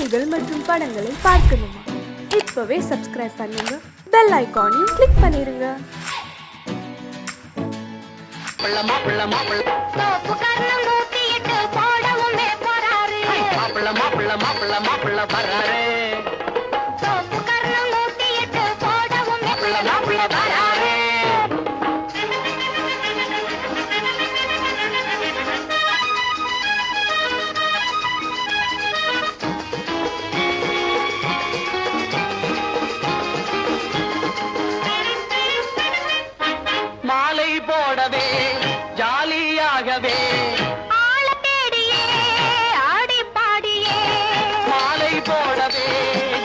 செய்திகள் மற்றும் படங்களை பார்க்கணுமா? இப்பவே சப்ஸ்கிரைப் பண்ணுங்க, பெல் ஐகானையும் கிளிக் பண்ணிருங்க. மாலை போடவே ஜாலியாகவே ஆள தேடியே ஆடி பாடியே மாலை போடவே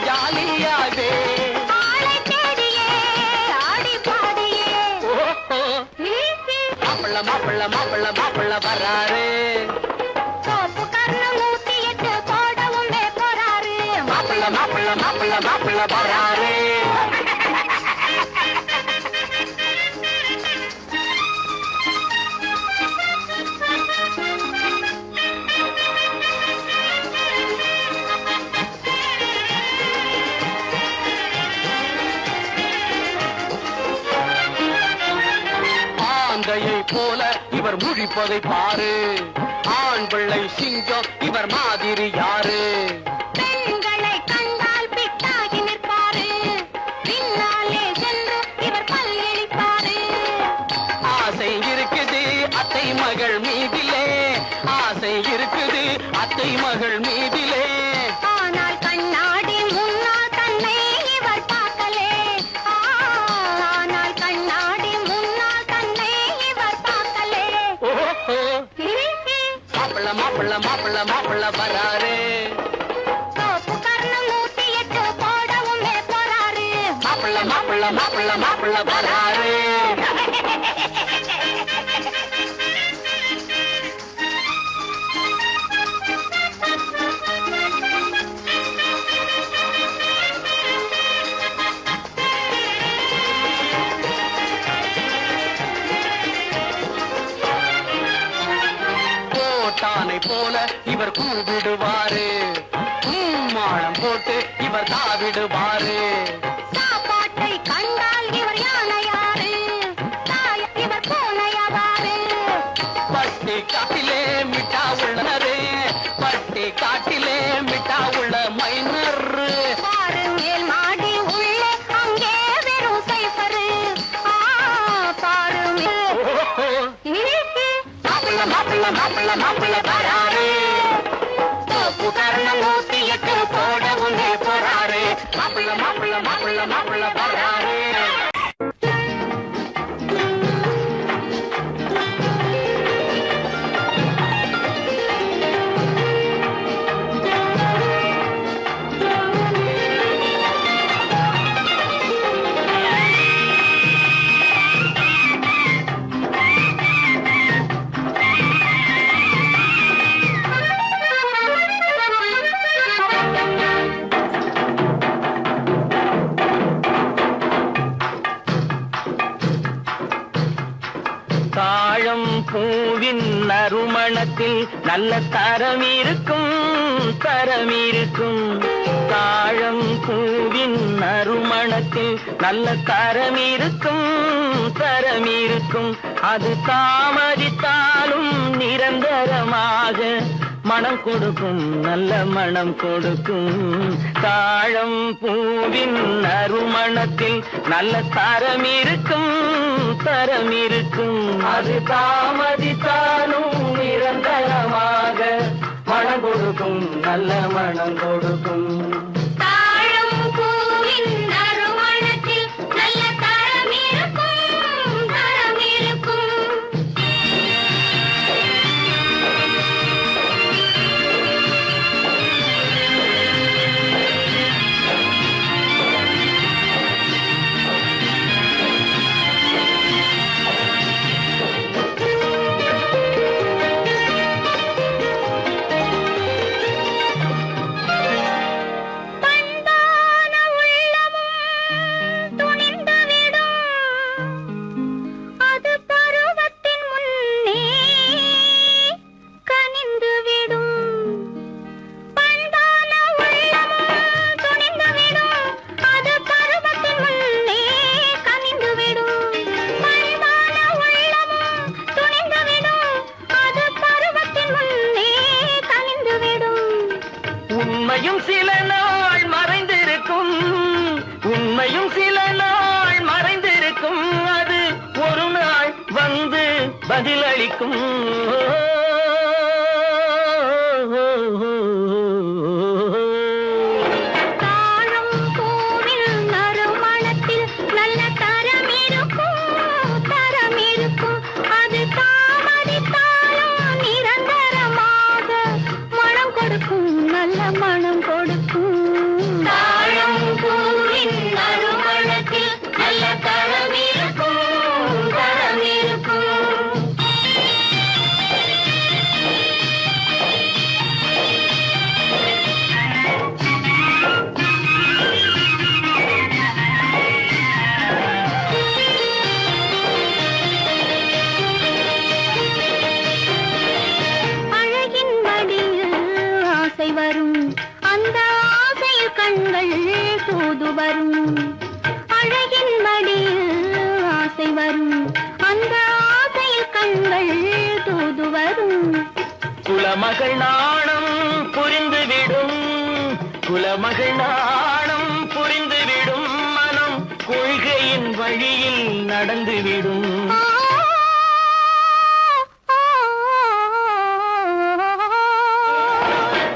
ஜாலியாகவே ஆளை தேடியே ஆடி பாடியே மாப்பிள்ள மாப்பிள்ள மாப்பிள்ள மாப்பிள்ள வராரு சோப்பு கர்ணம் 108 போடவும் போறாரு மாப்பிள்ள மாப்பிள்ள மாப்பிள்ள மாப்பிள்ள வராரு போல இவர் முழிப்பதை பாரு, ஆண் பிள்ளை சிங்கம் இவர் மாதிரி யாரு? பெண்களை கண்டால் பிட்டாகி நிற்பாரு, பின்னாலே சென்று இவர் பல்லிழிப்பாரு. ஆசை இருக்குது அத்தை மகள் மீதிலே, ஆசை இருக்குது அத்தை மகள் மீதிலே. ஆனால் கண்ணாடி முன்னால் தன்னை இவர் பார்க்கலே, ஆனால் கண்ணாடி முன்னால் தன்னை இவர் பார்க்கலே. மாப்பிள்ள மாப்பிள்ள மாப்பிள்ள மாப்பிள்ள வராரு சோப்பு கர்ணம் 108 போடவும் போறாரு மாப்பிள்ள மாப்பிள்ள மாப்பிள்ள மாப்பிள்ள வராரு போல இவர் கூவிடுவாரு, மாளம் போட்டு இவர் தாவிடுவாரு. சாப்பாட்டை கண்டால் இவர் யானையாரு, இவர் பூனையாவாரு. பட்டி காட்டிலே மிட்டா உள்ளனரே, பட்டி காட்டிலே மிட்டா உள்ள மைனர். பாரு மேல் மாடி உள்ளே அங்கே வெறும் சைபரு, பாரு மாப்பிள்ள மாப்பிள்ள மாப்பிள்ள மாப்பிள்ள வராரு சோப்பு கர்ணம் 108 போடவும் போறாரு மாப்பிள்ள மாப்பிள்ள மாப்பிள்ள மாப்பிள்ள வராரு. தாழம் பூவின் நறுமணத்தில் நல்ல தரம் இருக்கும், தரம் இருக்கும். தாழம் பூவின் நறுமணத்தில் நல்ல தரம் இருக்கும், தரம் இருக்கும். அது தாமதித்தாலும் நிரந்தரமாக மனம் கொடுக்கும், நல்ல மனம் கொடுக்கும். தாழம் பூவின் நறுமணத்தில் நல்ல தரம் இருக்கும், தரம் இருக்கும். அது தாமதித்தாலும் நிரந்தரமாக மனம் கொடுக்கும், நல்ல மனம் கொடுக்கும். தாழம் பூவின் நறுமணத்தில் நல்ல தரம் இருக்கும், தரம் இருக்கும். உண்மையும் சில நாள் மறைந்திருக்கும், உண்மையும் சில நாள் மறைந்திருக்கும், அது ஒரு நாள் வந்து பதிலளிக்கும். தாழம் பூவில் நறுமணத்தில் நல்ல தரம் இருக்கும், தரம் இருக்கும். அது தாமதித்தாலும் நிரந்தரமாக மனம் கொடுக்கும், நல்ல மனம் கொடுக்கும். தாழம் பூவின் நறுமணத்தில் நல்ல தரம் இருக்கும், தரம் இருக்கும். அழகின் மடியில் ஆசை வரும், அந்த ஆசையில் கண்கள் தூது வரும். அழகின் மடியில் ஆசை வரும், அந்த ஆசையில் கண்கள் தூது வரும். குலமகள் நாணம் புரிந்துவிடும், குலமகள் நாணம் புரிந்துவிடும், மனம் கொள்கையின் வழியில் நடந்துவிடும்.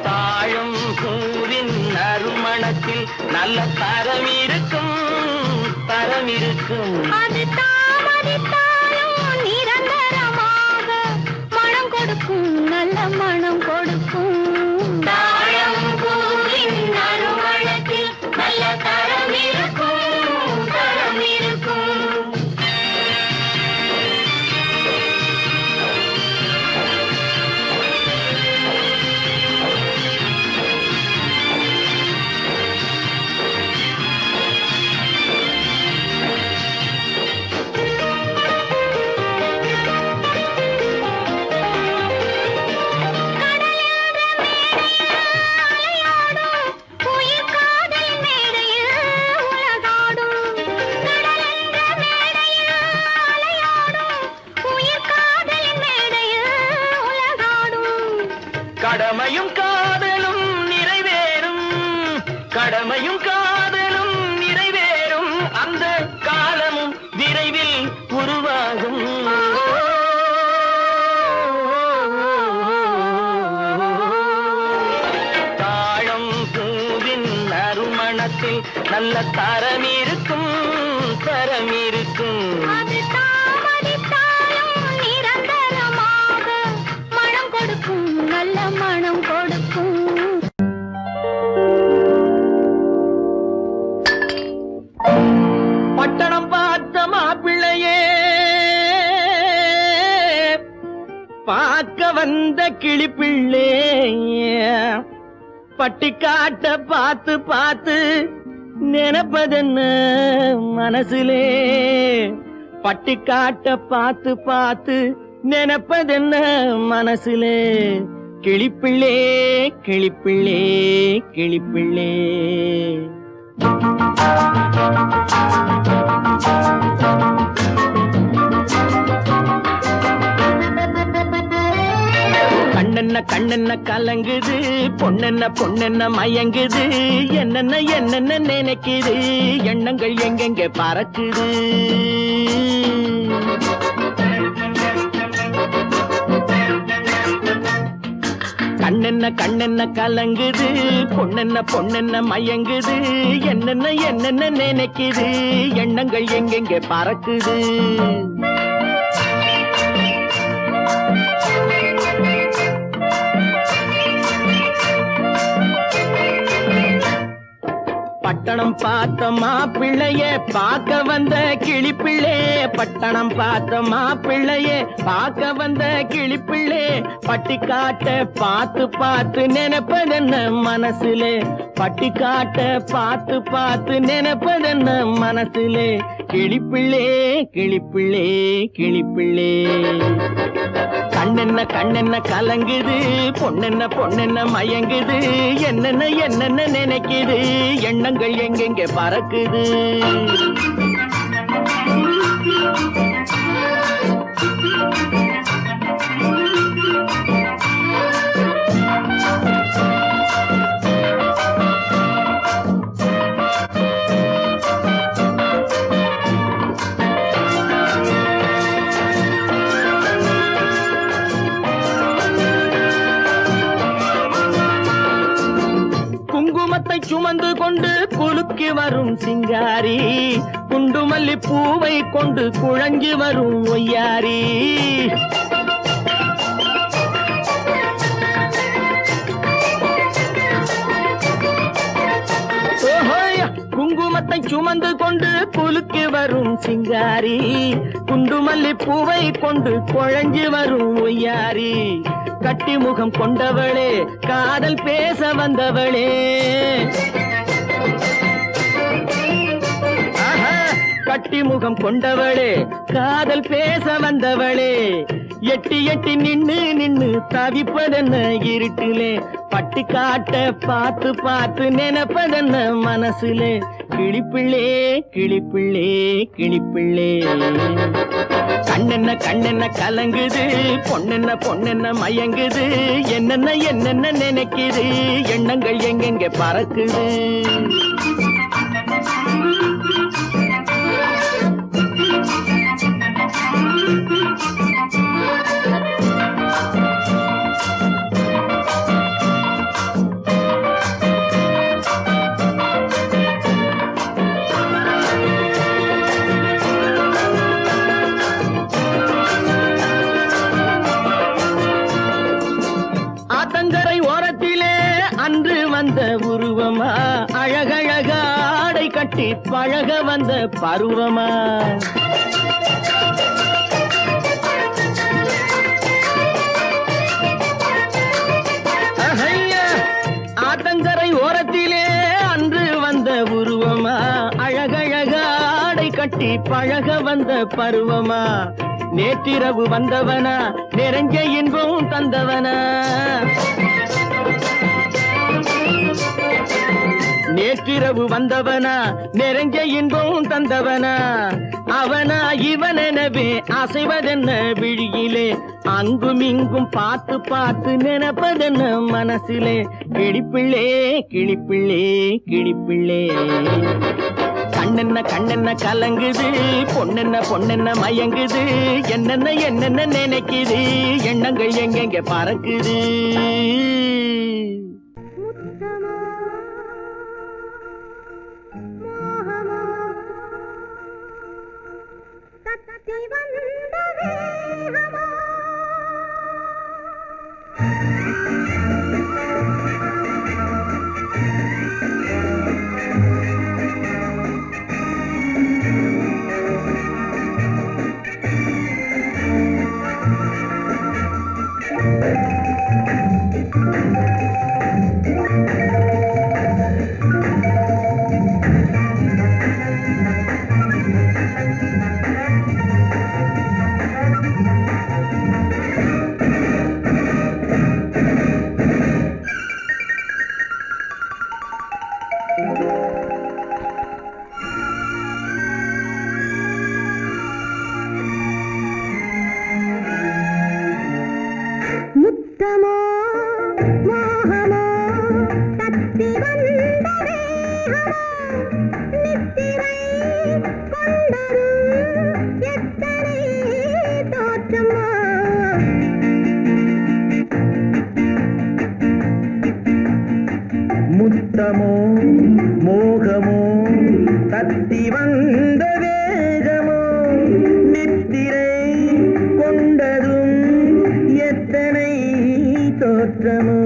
தாழும் பூவின் நறுமணத்தில் நல்ல தரம் இருக்கும், தரம் இருக்கும். அது தாமதித்தாலும் நிரந்தரமாக மனம் கொடுக்கும், நல்ல மனம் கொடுக்கும். தாழம் பூவின் நறுமணத்தில் நல்ல தரம் இருக்கும், தரம் இருக்கும். உயிர் காதல் மேடையில் உலகாடும், கடலென்ற மேடையில் அலையாடும். உயிர் காதல் மேடையில் உலகாடும். கடமையும் காதலும் நிறைவேறும், கடமையும் காதலும் நிறைவேறும், அந்த காலமும் விரைவில் உருவாகும். தாழம் பூவின் நறுமணத்தில் நல்ல தரம் இருக்கும், தரம் இருக்கும். அது தாமதித்தாலும் நிரந்தரமாக மனம் கொடுக்கும், நல்ல மனம் கொடுக்கும். பட்டணம் பார்த்த மாப்பிள்ளையே, பார்க்க வந்த கிளிப்பிள்ளே, பட்டிக்காட்ட பார்த்து பார்த்து நினைப்பதென்ன மனசுலே, பட்டிக்காட்ட பார்த்து பார்த்து நினைப்பதென்ன மனசுலே. கிளிப்பிள்ளே கிளிப்பிள்ளே கிளிப்பிள்ளே. கண்ணென்ன கண்ணென்ன கலங்குது, பொண்ணென்ன பொண்ணென்ன மயங்குது, என்னென்ன என்னென்ன நினைக்குது, எண்ணங்கள் எங்கெங்க பறக்குது. கண்ணென்ன கண்ணென்ன கலங்குது, பொண்ணென்ன பொண்ணென்ன மயங்குது, என்னென்ன என்னென்ன நினைக்குது, எண்ணங்கள் எங்கெங்க பறக்குது. பட்டணம் பார்த்த மாப்பிள்ளைய பார்க்க வந்த கிளிப்பிள்ளே, பட்டணம் பார்த்த மாப்பிள்ளைய பார்க்க வந்த கிளிப்பிள்ளே, பட்டிக்காட்ட பார்த்து பார்த்து நினைப்பதென்ன மனசுலே, பட்டிக்காட்ட பார்த்து பார்த்து நினைப்பதென்ன மனசுலே. கிளிப்பிள்ளே கிளிப்பிள்ளே கிளிப்பிள்ளே. கண்ணென்ன கண்ணென்ன கலங்குது, பொண்ணென்ன பொண்ணென்ன மயங்குது, என்னென்ன என்னென்ன நினைக்குது, எண்ணங்கள் எங்கெங்க பறக்குது. குங்குமத்தை சுமந்து கொண்டு குலுக்கி வரும் சிங்காரி, குண்டுமல்லி பூவை கொண்டு குழஞ்சி வரும் ஒய்யாரி. குங்குமத்தை சுமந்து கொண்டு குலுக்கி வரும் சிங்காரி, குண்டுமல்லி பூவை கொண்டு குழஞ்சி வரும் ஒய்யாரி. கட்டி முகம் கொண்டவளே, காதல் பேச வந்தவளே, கட்டி முகம் கொண்டவளே, காதல் பேச வந்தவளே. எட்டி எட்டி நின்னு நின்னு தவிப்பதென்ன இருட்டிலே, பட்டி காட்ட பார்த்து பார்த்து நினைப்பதென்ன மனசுலே. கிளிப்பிள்ளே கிளிப்பிள்ளே கிளிப்பிள்ளே, கண்ணென்ன கண்ணென்ன கலங்குது, பொண்ணென்ன பொண்ணென்ன மயங்குது, என்னென்ன என்னென்ன நினைக்குது, எண்ணங்கள் எங்கெங்க பறக்குது. ஆத்தங்கரை ஓரத்திலே அன்று வந்த உருவமா, அழகழக ஆடை கட்டி பழக வந்த பருவமா. ஆத்தங்கரை ஓரத்திலே அன்று வந்த உருவமா, அழகழக ஆடை கட்டி பழக வந்த பருவமா. நேற்றிரவு வந்தவனா, நிறைஞ்ச இன்பம் தந்தவனா, நேற்றிரவு வந்தவனா, நிறைஞ்ச இன்பம் தந்தவனா. அவனா இவனெனவே அசைவதென்ன விழியிலே, அங்கும் இங்கும் பார்த்து பார்த்து நினைப்பதென்ன மனசிலே. கிளிப்பிள்ளே கிளிப்பிள்ளே கிளிப்பிள்ளே, கண்ணென்ன கண்ணென்ன கலங்குது, பொண்ணென்ன பொண்ணென்ன மயங்குது, என்னென்ன என்னென்ன நினைக்குது, எண்ணங்கள் எங்கெங்க பறக்குது. முத்தமோ மோகமோ தத்தி வந்த வேகமோ, நித்திரை கொண்டதும் எத்தனை தோற்றமோ.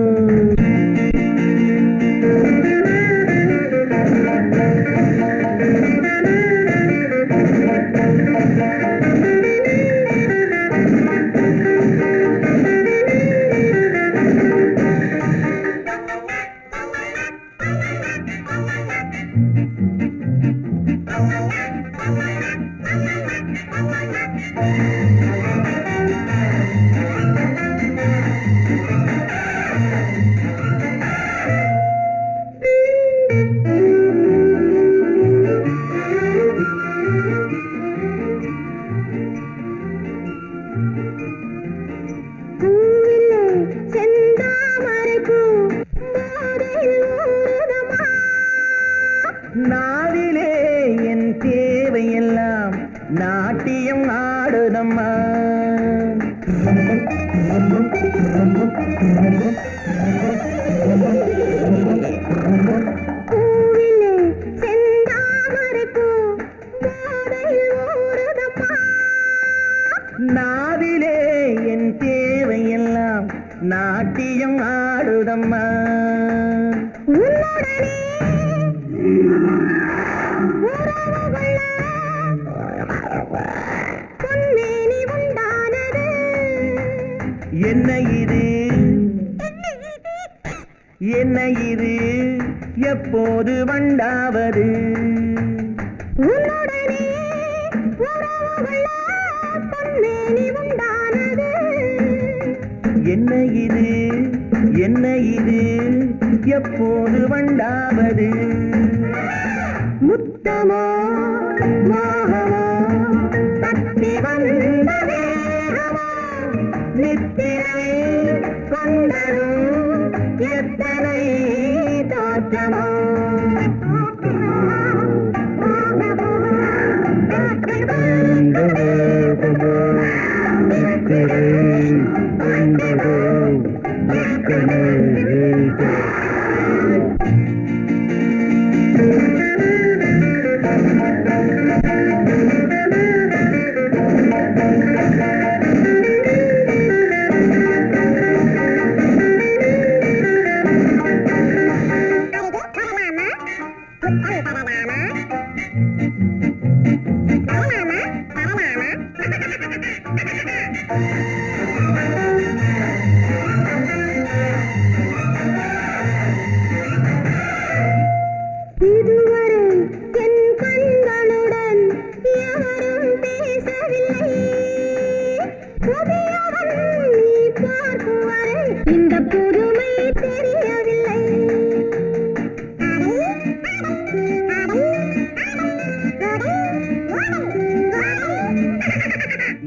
நாவிலே என் தேவையெல்லாம் நாட்டியம் ஆடுதம்மா. என்ன இது என்ன இது எப்போது வண்டாவது என்ன இது என்ன இது எப்போது வண்டாவது முத்தமோ மோகமோ தத்தி வந்த வேகமோ நித்திரை கொண்டரும் எத்தனை தோற்றமோ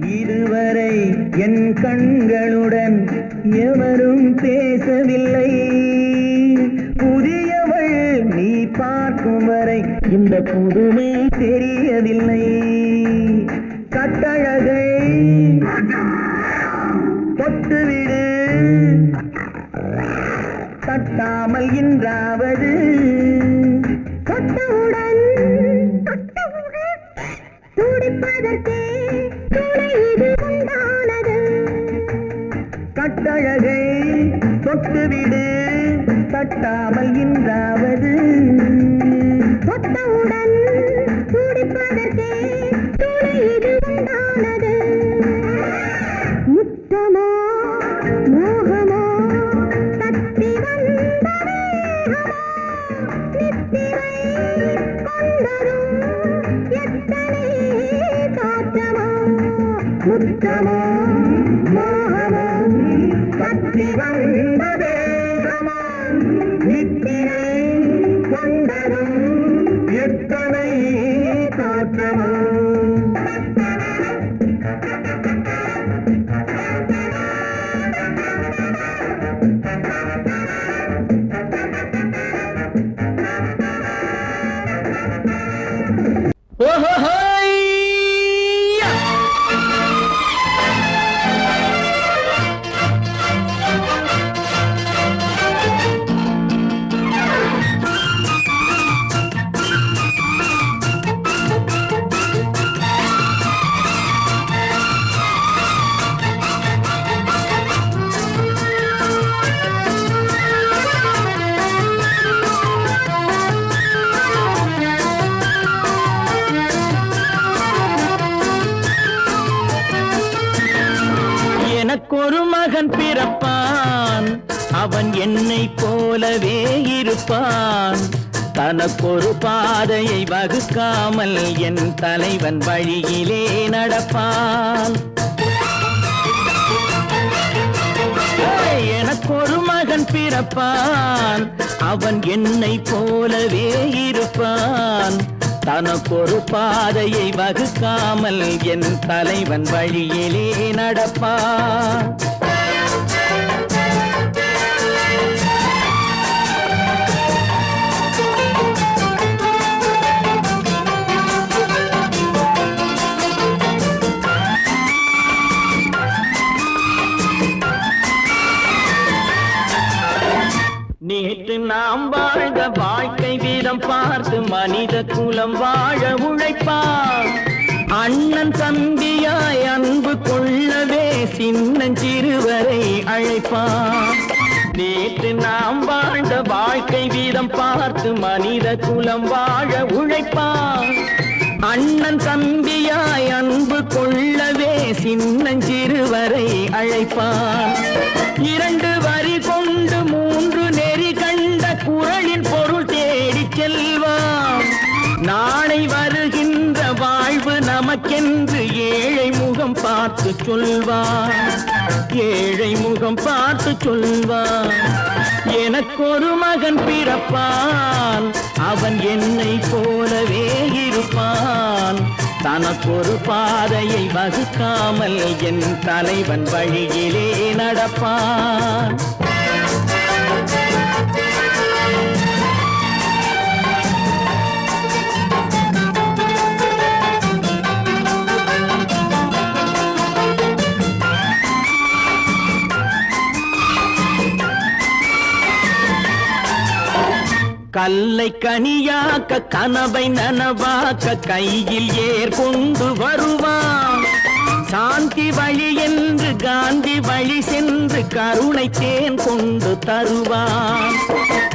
இதுவரை என் கண்களுடன் எவரும் பேசவில்லை புதியவள் நீ பார்க்கும் வரை இந்த புதுமை தெரியவில்லை கட்டழகை தொட்டுவிடு தட்டாமல் இன்றாவது தொட்டவுடன் துடிப்பதற்கே துணை இது உண்டானது கட்டழகை தொட்டுவிடு தட்டாமல் இன்றாவது தொட்டவுடன் துடிப்பதற்கே துணை இது உண்டானது முத்தமோ மோகமோ தத்தி வந்த வேகமோ நித்திரை கொண்டரும் எத்தனை தோற்றமோ முத்தமோ மோகமோ தத்தி வந்த வேகமோ நித்திரை கொண்டரும் எத்தனை தோற்றமோ எனக்கொரு மகன் பிறப்பான் அவன் என்னை போலவே இருப்பான் தனக்கொரு பாதையை வகுக்காமல் என் தலைவன் வழியிலே நடப்பான் எனக்கொரு மகன் பிறப்பான் அவன் என்னை போலவே இருப்பான் தனக்கொரு பாதையை வகுக்காமல் என் தலைவன் வழியிலே நடப்பான் நேற்று நாம் வாழ்ந்த வாழ்க்கை வீதம் பார்த்து மனித குலம் வாழ உழைப்பான் அண்ணன் தம்பியாய் அன்பு கொள்ளவே சின்னஞ்சிறுவரை அழைப்பான் நேற்று நாம் வாழ்ந்த வாழ்க்கை வீதம் பார்த்து மனித குலம் வாழ உழைப்பான். அண்ணன் தம்பியாய் அன்பு கொள்ளவே சின்னஞ்சிறுவரை அழைப்பான். 2 வரி கொண்டு 3 நெறி கண்ட குறளின் பொருள் தேடிச் செல்வான். நாளை வருகின்ற வாழ்வு நமக்கென்று ஏழை முகம் பார்த்து சொல்வான். ஏழை முகம் பார்த்து சொல்வான். எனக்கொரு மகன் பிறப்பான், அவன் என்னை போலவே இருப்பான். தனக்கொரு பாதையை வகுக்காமல் என் தலைவன் வழியிலே நடப்பான். கல்லை கனியாக்க கனவை நனவாக்க கையில் ஏற்கொண்டு வருவான். சாந்தி வழி என்று காந்தி வழி சென்று கருணை தேன் கொண்டு தருவான்.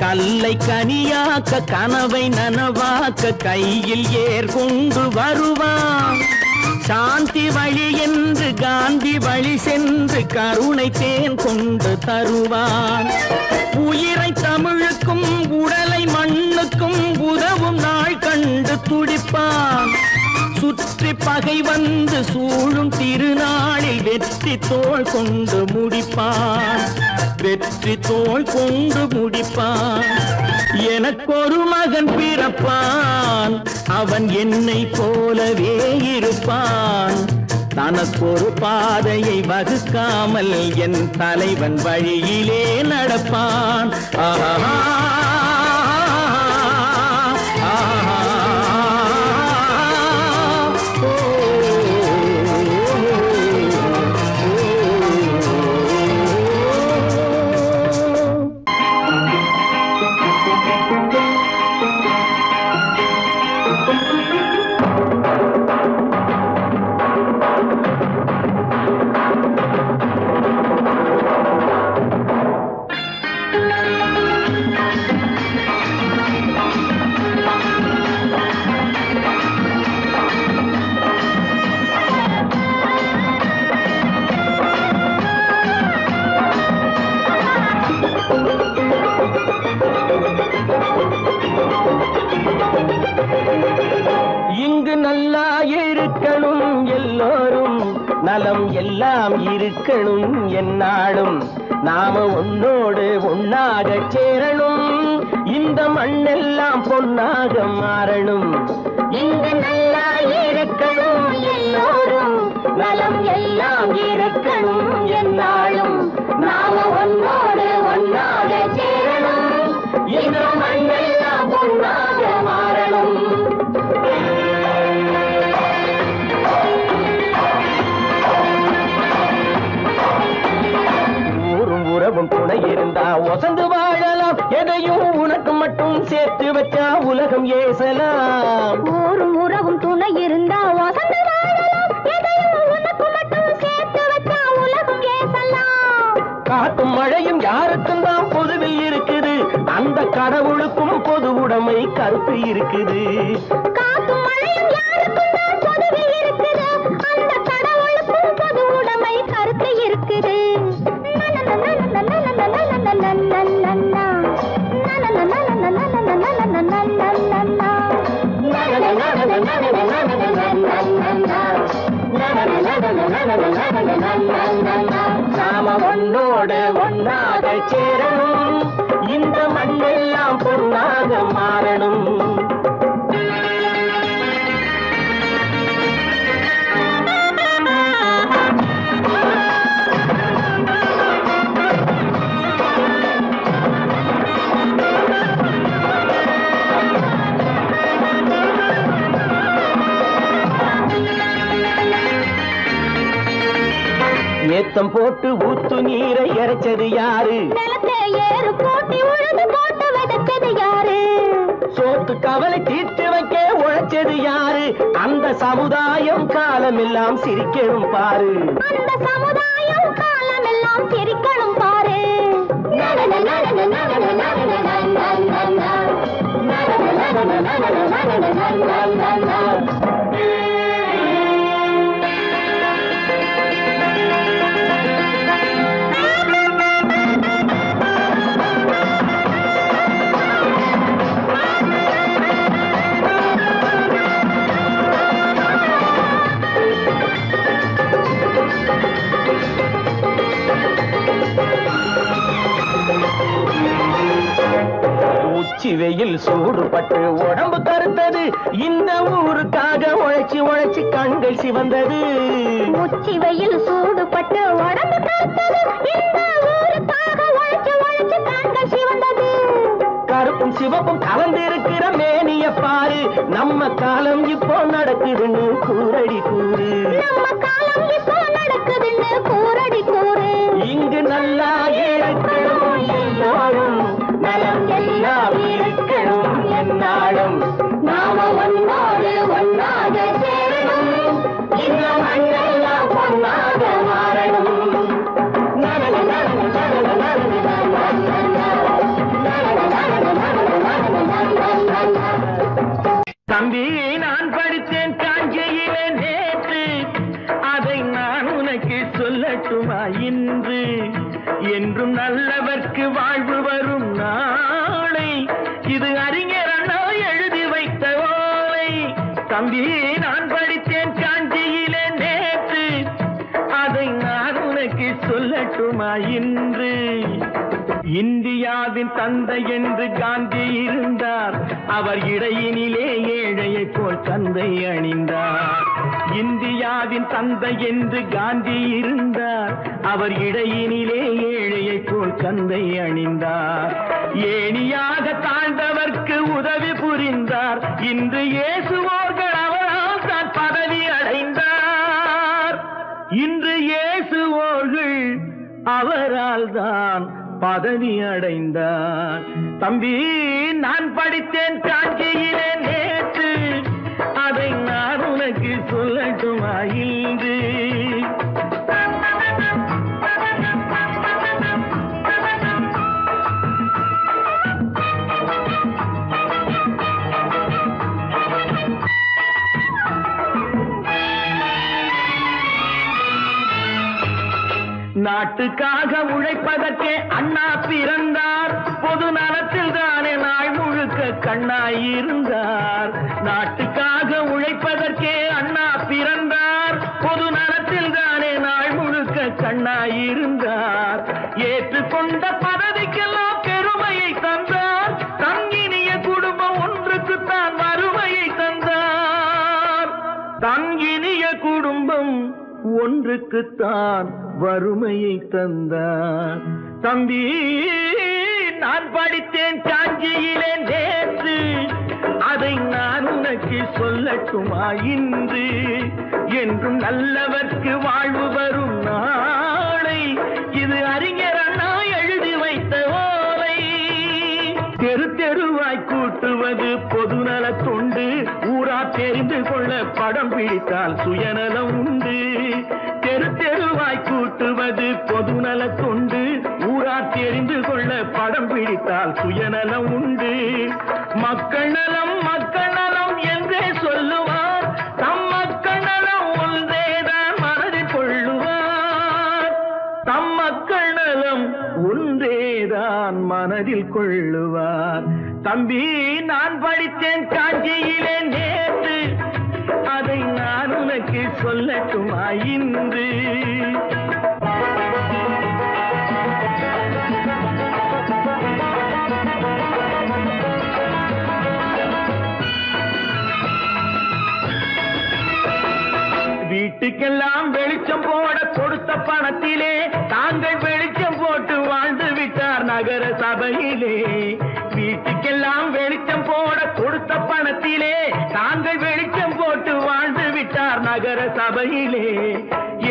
கல்லை கனியாக்க கனவை நனவாக்க கையில் ஏற்கொண்டு வருவான். சாந்தி வழி என்று காந்தி வழி சென்று கருணை தேன் கொண்டு தருவான். உயிரை தமிழுக்கும் உடலை மண்ணுக்கும் உதவும் நாள் கண்டு துடிப்பான். சுற்றி பகை வந்து சூழும் திருநாளில் வெற்றி தோள் கொண்டு முடிப்பான். வெற்றி தோள் கொண்டு முடிப்பான். எனக்கொரு மகன் பிறப்பான், அவன் என்னை போலவே இருப்பான். தனக்கொரு பாதையை வகுக்காமல் என் தலைவன் வழியிலே நடப்பான். ஆஹா நல்லா இருக்கணும் எல்லோரும், நலம் எல்லாம் இருக்கணும் என்னாலும். நாம உன்னோடு ஒன்னாக சேரணும், இந்த மண்ணெல்லாம் பொன்னாக மாறணும். இங்கு நல்லா இருக்கணும் எல்லோரும், நலம் எல்லாம் இருக்கணும் என்னாலும். நாம ஒன்னோடு ஒன்னாக சேரணும், இந்த மண்ணெல்லாம் பொன்னாக மாறணும். துணை இருந்தா வசந்து வாழலாம், எதையும் உனக்கு மட்டும் சேர்த்து வச்சா உலகம் ஏசலாம். ஊரும் உறவும் துணை இருந்தா வசந்து வாழலாம், எதையும் உனக்கு மட்டும் சேர்த்து வச்சா உலகம் ஏசலாம். காத்தும் மழையும் யாருக்கும் தான் பொதுவில் இருக்குது, அந்த கடவுளுக்கும் பொது உடைமை கருத்து இருக்குது. காத்தும் மழையும் யாருக்கும் தான் பொதுவில் இருக்குது, அந்த கடவுளுக்கும் பொது உடைமை கருத்து இருக்குது. நாம ஒன்னோடு ஒன்னாக சேரணும், இந்த மண்ணெல்லாம் பொன்னாக மாறணும். ஏத்தம் போட்டு ஊத்து நீரை இறைச்சது யாரு? நிலத்தை ஏறு போட்டி உழுது போட்டு விதைச்சது யாரு? சோத்து கவலை தீர்த்து வைக்க உழைச்சது யாரு? அந்த சமுதாயம் காலமெல்லாம் சிரிக்கணும் பாரு. அந்த சமுதாயம் காலமெல்லாம் சிரிக்கணும் பாரு. உச்சி வெயில் சூடுபட்டு உடம்பு கருத்தது, இந்த ஊருக்காக உழைச்சி உழைச்சி கண்கள் சிவந்தது. உச்சி வெயில் சூடுபட்டு உடம்பு கருத்தது, இந்த ஊருக்காக உழைச்சு உழைச்சு கண்கள் சிவந்தது. கருப்பும் சிவப்பும் கலந்திருக்கிற மேனிய பாரு, நம்ம காலம் இப்போ நடக்குதுன்னு கூரடி கூறு. நம்ம காலம் இப்போ நடக்குதுன்னு கூரடி கூறு. இங்கு நல்லா இருக்கணும் எல்லாரும், நலம் எல்லாம் இருக்கணும் என்னாலும். நாம ஒன்னோடு ஒன்னாக சேரணும், இந்த மண்ணெல்லாம் பொன்னாக மாறணும். தம்பி, நான் படித்தேன் காஞ்சியிலே நேற்று, அதை நான் உனக்கு சொல்லட்டுமா இன்று? என்றும் நல்லவர்க்கு வாழ்வு வரும் நாளை, இது அறிஞர் அண்ணா எழுதி வைத்த ஓலை. தம்பி, நான் படித்தேன் காஞ்சியிலே நேற்று, அதை நான் உனக்கு சொல்லட்டுமா இன்று? இந்தியாவின் தந்தை என்று காந்தி இருந்தார், அவர் இடையினிலே ஏழையை போல் தந்தை அணிந்தார். இந்தியாவின் தந்தை என்று காந்தி இருந்தார், அவர் இடையினிலே ஏழையை போல் தந்தை அணிந்தார். ஏணியாக தாழ்ந்தவர்க்கு உதவி புரிந்தார், இன்று இயேசுவோர்கள் அவரால் தான் பதவி அடைந்தார். இன்று இயேசுவோர்கள் அவரால் தான் பதவி அடைந்தார். தம்பி, நான் படித்தேன் காஞ்சியிலே நேற்று, அதை நான் உனக்கு சொல்லட்டுமா இன்று? நாட்டுக்காக உழைப்பதற்கே அண்ணா பிறந்தார், பொது நலத்தில் தானே நாள் முழுக்க கண்ணாயிருந்தார். நாட்டுக்காக உழைப்பதற்கே அண்ணா பிறந்தார், பொது நலத்தில் தானே நாள் முழுக்க கண்ணாயிருந்தார். ஏற்றுக்கொண்ட பதவிக்கெல்லாம் பெருமையை தந்தார், தங்கினிய குடும்பம் ஒன்றுக்குத்தான் வறுமையை தந்தார். தங்கினிய குடும்பம் ஒன்றுக்குத்தான் வறுமையை தந்தார். தம்பி, நான் படித்தேன் காஞ்சியிலே நேற்று, அதை நான் உனக்கு சொல்லட்டுமா இன்று? என்றும் நல்லவர்க்கு வாழ்வு வரும் நாளை, இது அறிஞர் அண்ணா எழுதி வைத்த ஓலை. தெரு தெருவாய் கூட்டுவது பொதுநல தொண்டு, ஊரா தெரிந்து கொள்ள படம் பிடித்தால் சுயநலம் உண்டு. தெரு தெருவாய் கூட்டுவது பொதுநல தொண்டு, ஊரா தெரிந்து கொள்ள படம் பிடித்தால் சுயநலம் உண்டு. மக்கள் நலம் மக்கள் நலம் என்றே சொல்லுவார், தம் மக்கள் நலம் ஒன்றேதான் மனதில் கொள்ளுவார். தம் மக்கள் நலம் ஒன்றேதான் மனதில் கொள்ளுவார். தம்பி, நான் படித்தேன் காஞ்சியிலே நேற்று, அதை நான் உனக்கு சொல்லட்டுமா இன்று? வீட்டுக்கெல்லாம் வெளிச்சம் போட கொடுத்த பணத்திலே தாங்கள் வெளிச்சம் போட்டு வாழ்ந்து விட்டார் நகர சபையிலே. வீட்டுக்கெல்லாம் வெளிச்சம் போட கொடுத்த பணத்திலே தாங்கள் வெளிச்சம் போட்டு வாழ்ந்து விட்டார் நகர சபையிலே.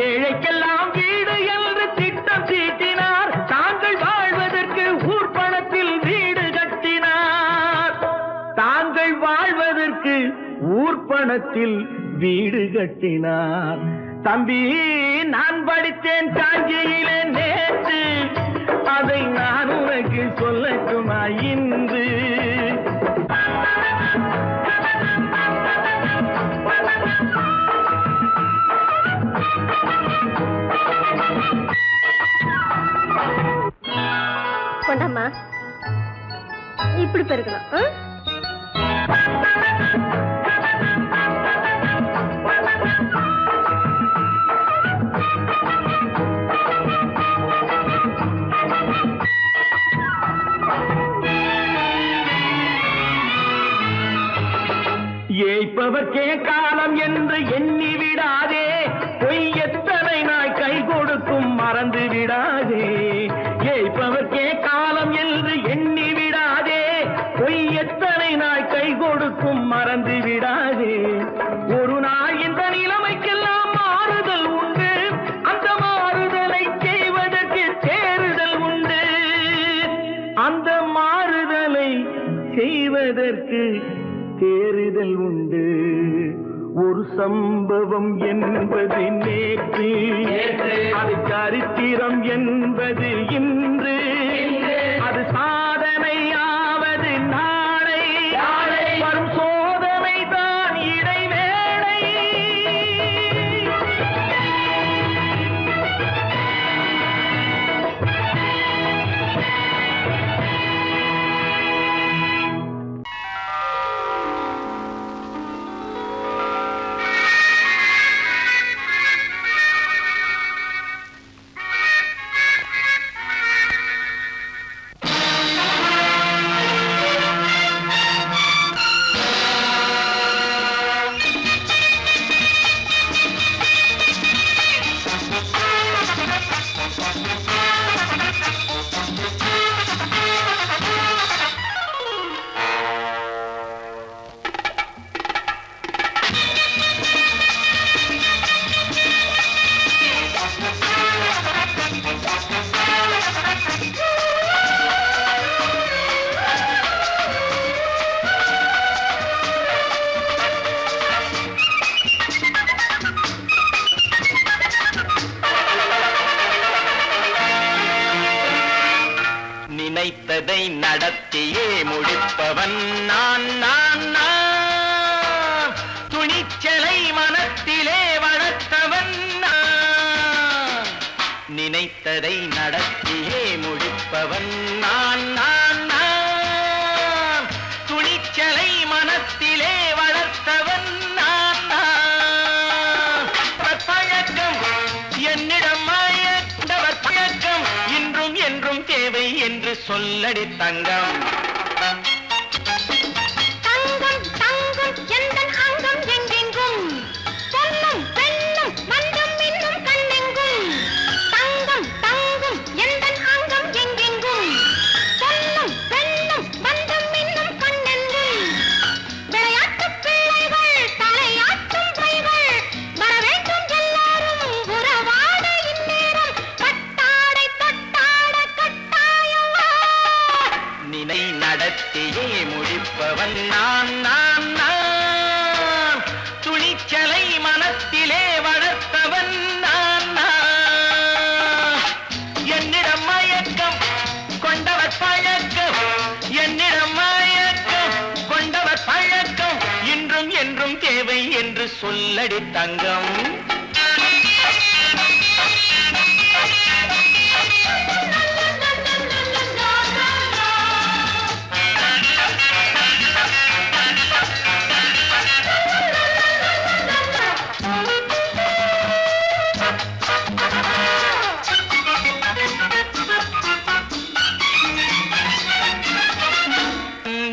ஏழைக்கெல்லாம் வீடு என்று திட்டம் தீட்டினார், தாங்கள் வாழ்வதற்கு ஊர் பணத்தில் வீடு கட்டினார். தாங்கள் வாழ்வதற்கு ஊர் பணத்தில் வீடு கட்டினார். தம்பி, நான் படித்தேன் காஞ்சியிலே நேற்று, அதை நான் உனக்கு சொல்லட்டுமா இன்று? இப்படி பெருக்கணும். ஏய்ப்பவர்க்கே காலம் என்று எண்ணி விடாதே, பொய் எத்தனை நாய் கை கொடுக்கும் மறந்து விடாதே. ஏய்ப்பவர்க்கே காலம் என்று எண்ணி விடாதே, பொய் எத்தனை நாய் கை கொடுக்கும் மறந்து விடாதே. ஒரு நாள் இந்த நிலைமைக்கெல்லாம் மாறுதல் உண்டு, அந்த மாறுதலை செய்வதற்கு தேறுதல் உண்டு. அந்த மாறுதலை செய்வதற்கு தேறுதல் உண்டு. ஒரு சம்பவம் என்பது நேற்று, அது சரித்திரம் என்பது இன்று, அது சாதனையாவது நாளை, வரும் சோதனை தான் இடைவேளை. நினைத்ததை நடத்தியே முடிப்பவன் நான் நான் நான். துணிச்சலை மனத்திலே வளர்த்தவன் நான். நினைத்ததை நடத்தியே முடிப்பவன் நான் நான் நான். துணிச்சலை மனத்திலே வளர்த்தவன் நான் நான். பழக்கம் என்னிடம் மாயவர் பழக்கம் இன்றும் என்றும் தேவை என்று சொல்லடி தங்கம். தங்கம் தங்கம் எந்தன் அங்கம் எங்கெங்கும், பொன்னும் பெண்ணும் மன்றம் இன்னும் கண்ணெங்கும். தங்கம் தங்கம் எந்தன் அங்கம் எங்கெங்கும், பொன்னும் பெண்ணும் மன்றம் இன்னும் கண்ணெங்கும். விளையாட்டு பிள்ளைகள் தலையாட்டும் பைகள், வர வேண்டும் எல்லாரும் உறவாட இந்நேரம். கட்டாடை தொட்டாட கட்டாயவா. நினை நடத்தியே முடிப்பவன் நான் நான் நான். துணிச்சலை மனத்திலே வளர்த்தவன் நான் நான். என்னிடம் மயக்கம் கொண்டவர் பழக்கம், என்னிடம் மயக்கம் கொண்டவர் பழக்கம் இன்றும் என்றும் தேவை என்று சொல்லடி தங்கம்.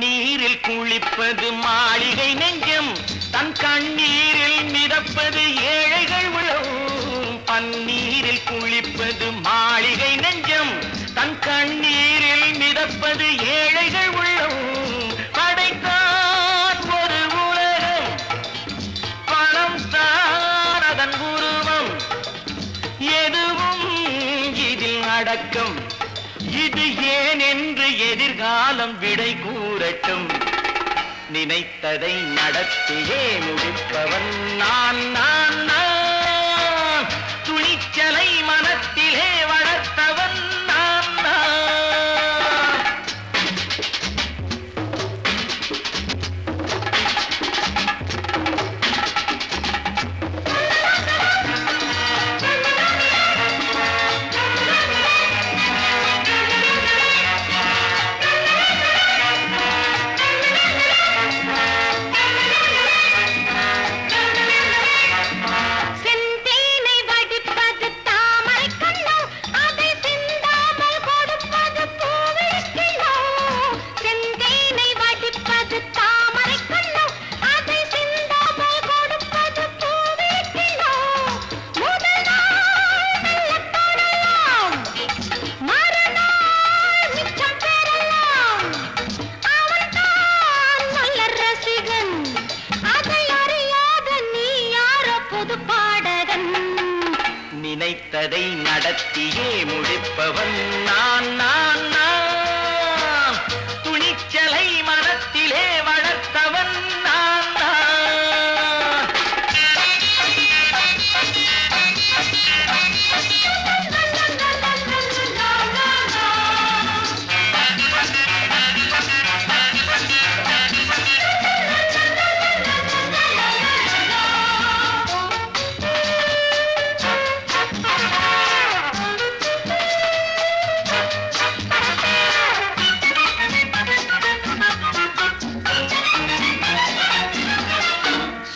நீரில் குளிப்பது மாளிகை நெஞ்சம், தன் கண்ணீரில் மிதப்பது ஏழைகள் உளம். பன்னீரில் குளிப்பது மாளிகை நெஞ்சம், தன் கண்ணீரில் மிதப்பது ஏழைகள் உள்ளம். படைத்தான் ஒரு உலகம், பணம் தான் அதன் உருவம். எதுவும் இதில் அடக்கம், இது ஏன் என்று எதிர்காலம் விடை கூறட்டும். நினைத்ததை நடத்தியே முடிப்பவன் நான் நான் நான். துணிச்சலை மனத்திலே வளர்த்தவன் நான் நான். நினைத்ததை நடத்தியே முடிப்பவன் நான் நான் நான் துணிச்சலை மனத்திலே வளர்த்தவன் நான் நான்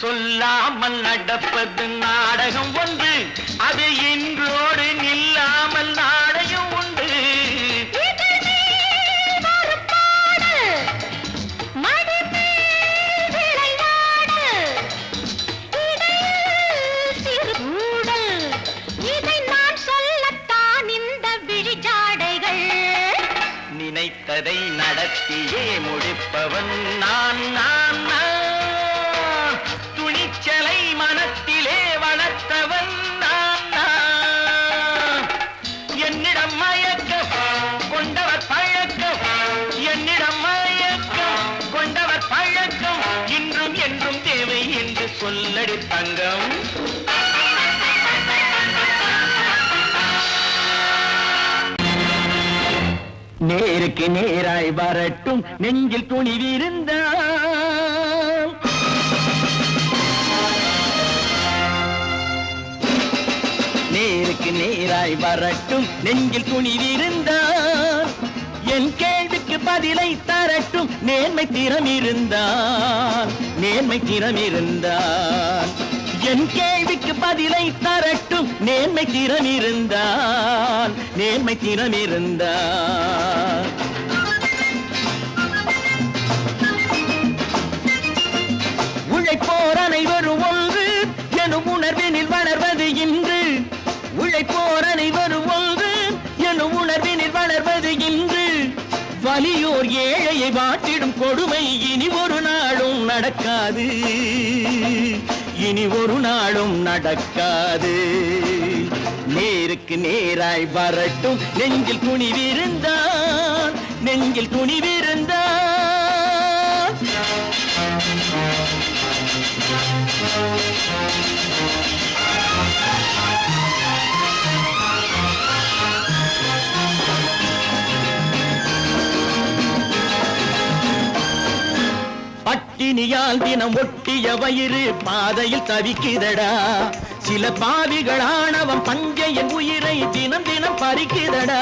சொல்லாமல் நடப்பது நாடகம் ஒன்று, அது இன்றோடு நில்லாமல் நாடகம் உண்டு. நினைத்ததை நடத்தியே முடிப்பவன் நான் நான் நான் துணிச்சலை மனத்திலே வளர்த்தவன் நான் நான் என்னிடம் மயக்கம் கொண்டவர் பழக்கம் என்னிடம் மயக்கம் கொண்டவர் பழக்கம் இன்றும் என்றும் தேவை என்று சொல்லடி தங்கம். நேருக்கு நேராய் வரட்டும் நெஞ்சில் துணிவிருந்தால், நேருக்கு நேராய் வரட்டும் நெஞ்சில் துணிவிருந்தால், என் கேள்விக்கு பதிலை தரட்டும் நேர்மை திறம் இருந்தால், நேர்மை திறம் இருந்தால். என் கேள்விக்கு பதிலை தரட்டும் நேர்மை திறம் இருந்தால், நேர்மை திறம் இருந்தால். உழைப்போர் அனைவரும் ஒன்று எனும் உணர்வினில் வளர்வது இன்று, உழைப்போர் அனைவரும் ஒன்று எனும் உணர்வினில் வளர்வது இன்று. வலியோர் ஏழையை வாட்டிடும் கொடுமை இனி ஒரு நாளும் நடக்காது, இனி ஒரு நாளும் நடக்காது. நேருக்கு நேராய் வரட்டும் நெஞ்சில் துணிவிருந்தால், நெஞ்சில் துணிவிருந்தால். பட்டினியால் தினம் ஒட்டிய வயிறு பாதையில் தவிக்குதடா, சில பாவிகள் ஆணவம் பஞ்சையின் உயிரை தினம் தினம் பறிக்குதடா.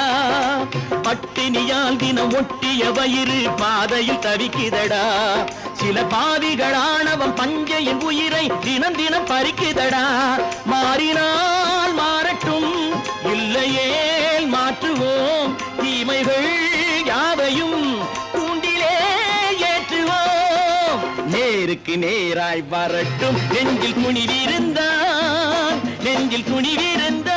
பட்டினியால் தினம் ஒட்டிய வயிறு பாதையில் தவிக்குதடா, சில பாவிகள் ஆணவம் பஞ்சையின் உயிரை தினம் தினம் பறிக்குதடா. மாறினால் மாறட்டும் இல்லையே மாற்றுவோம், தீமைகள் யாவையும் தூண்டிலே ஏற்றுவோம். நேருக்கு நேராய் வரட்டும் நெஞ்சில் துணிவிருந்தால், நெஞ்சில் துணிவிருந்தால்.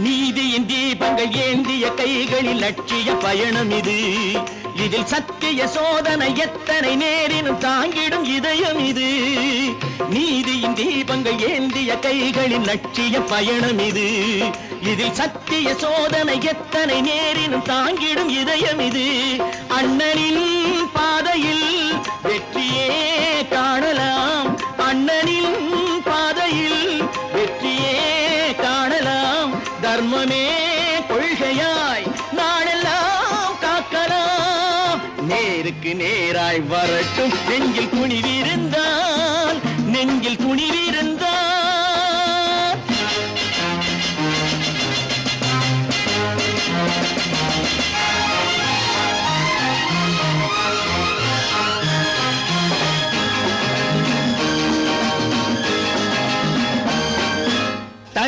நீதியின் தீபங்கள் ஏந்திய கைகளில் லட்சிய பயணம் இது, இதில் சத்திய சோதனை எத்தனை நேரினும் தாங்கிடும் இதயம் இது. நீதியின் தீபங்கள் ஏந்திய கைகளில் லட்சிய பயணம் இது, இதில் சத்திய சோதனை எத்தனை நேரினும் தாங்கிடும் இதயம் இது. அண்ணனின் பாதையில் வெற்றியே காணலாம், அண்ணனின் பாதையில் வெற்றியே காணலாம். தர்மமே கொள்கையாய் நாளெல்லாம் காக்கலாம். நேருக்கு நேராய் வரட்டும் நெஞ்சில் துணிவிருந்தால், நெஞ்சில் துணிவிருந்தால்.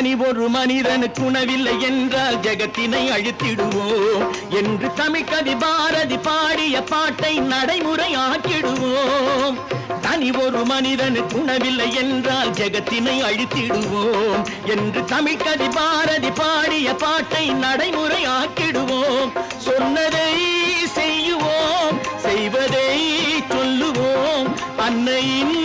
தனி ஒரு மனிதனுக்கு உணவில்லை என்றால் ஜெகத்தினை அழித்திடுவோம் என்று தமிழ் கவி பாரதி பாடிய பாட்டை நடைமுறை ஆக்கிடுவோம். தனி ஒரு மனிதனுக்கு உணவில்லை என்றால் ஜெகத்தினை அழித்திடுவோம் என்று தமிழ் கவி பாரதி பாடிய பாட்டை நடைமுறை ஆக்கிடுவோம். சொன்னதை செய்யுவோம், செய்வதை சொல்லுவோம், அன்னையின்